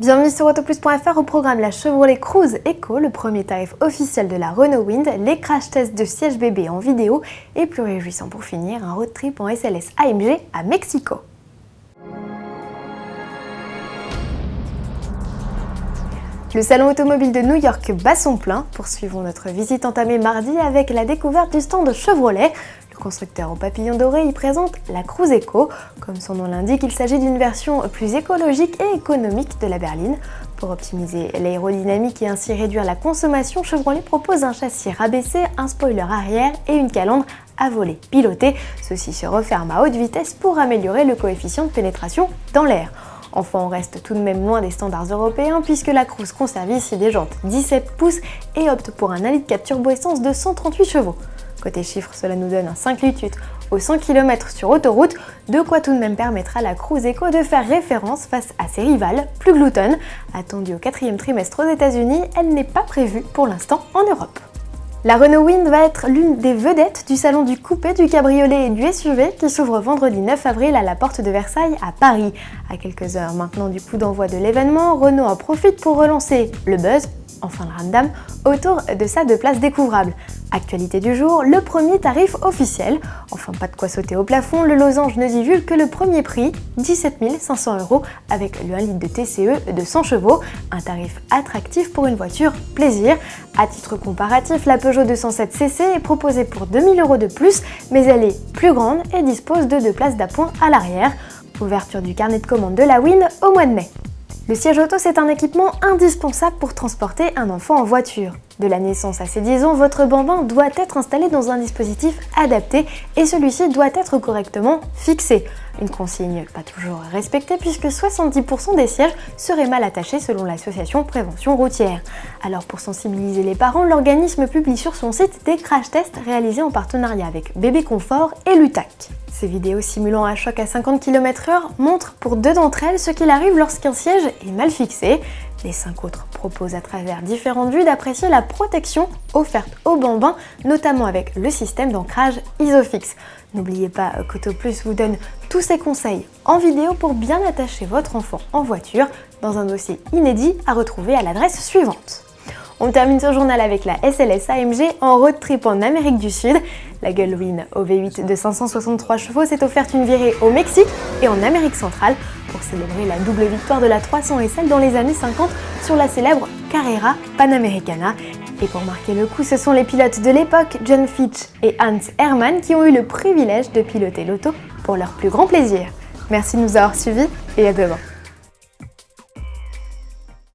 Bienvenue sur Autoplus.fr. Au programme la Chevrolet Cruze Eco, le premier tarif officiel de la Renault Wind, les crash tests de siège bébé en vidéo et plus réjouissant pour finir, un road trip en SLS AMG à Mexico. Le salon automobile de New York bat son plein. Poursuivons notre visite entamée mardi avec la découverte du stand Chevrolet. Le constructeur au papillon doré y présente la Cruze Eco. Comme son nom l'indique, il s'agit d'une version plus écologique et économique de la berline. Pour optimiser l'aérodynamique et ainsi réduire la consommation, Chevrolet propose un châssis rabaissé, un spoiler arrière et une calandre à volet piloté. Ceci se referme à haute vitesse pour améliorer le coefficient de pénétration dans l'air. Enfin, on reste tout de même loin des standards européens puisque la Cruze conserve ici des jantes 17 pouces et opte pour un 1,4 litre turbo-essence de 138 chevaux. Côté chiffres, cela nous donne un 5 litres 8 au 100 km sur autoroute, de quoi tout de même permettre à la Cruze Eco de faire référence face à ses rivales plus gloutonnes. Attendue au 4e trimestre aux États-Unis, elle n'est pas prévue pour l'instant en Europe. La Renault Wind va être l'une des vedettes du salon du coupé, du cabriolet et du SUV qui s'ouvre vendredi 9 avril à la porte de Versailles à Paris. À quelques heures maintenant du coup d'envoi de l'événement, Renault en profite pour relancer le buzz, enfin le ramdam, autour de sa deux places découvrables. Actualité du jour, le premier tarif officiel. Enfin, pas de quoi sauter au plafond, le losange ne divulgue que le premier prix, 17 500 € avec le 1 litre de TCE de 100 chevaux, un tarif attractif pour une voiture plaisir. À titre comparatif, la Peugeot 207 CC est proposée pour 2 000 € de plus, mais elle est plus grande et dispose de 2 places d'appoint à l'arrière. Ouverture du carnet de commande de la Wind au mois de mai. Le siège auto, c'est un équipement indispensable pour transporter un enfant en voiture. De la naissance à ses 10 ans, votre bambin doit être installé dans un dispositif adapté et celui-ci doit être correctement fixé. Une consigne pas toujours respectée puisque 70% des sièges seraient mal attachés selon l'association Prévention Routière. Alors pour sensibiliser les parents, l'organisme publie sur son site des crash tests réalisés en partenariat avec Bébé Confort et l'UTAC. Ces vidéos simulant un choc à 50 km/h montrent pour 2 d'entre elles ce qu'il arrive lorsqu'un siège est mal fixé. Les 5 autres proposent à travers différentes vues d'apprécier la protection offerte aux bambins, notamment avec le système d'ancrage Isofix. N'oubliez pas qu'Autoplus vous donne tous ses conseils en vidéo pour bien attacher votre enfant en voiture dans un dossier inédit à retrouver à l'adresse suivante. On termine ce journal avec la SLS AMG en road trip en Amérique du Sud. La Gullwing au V8 de 563 chevaux s'est offerte une virée au Mexique et en Amérique centrale pour célébrer la double victoire de la 300 SL dans les années 50 sur la célèbre Carrera Panamericana. Et pour marquer le coup, ce sont les pilotes de l'époque, John Fitch et Hans Hermann, qui ont eu le privilège de piloter l'auto pour leur plus grand plaisir. Merci de nous avoir suivis et à demain.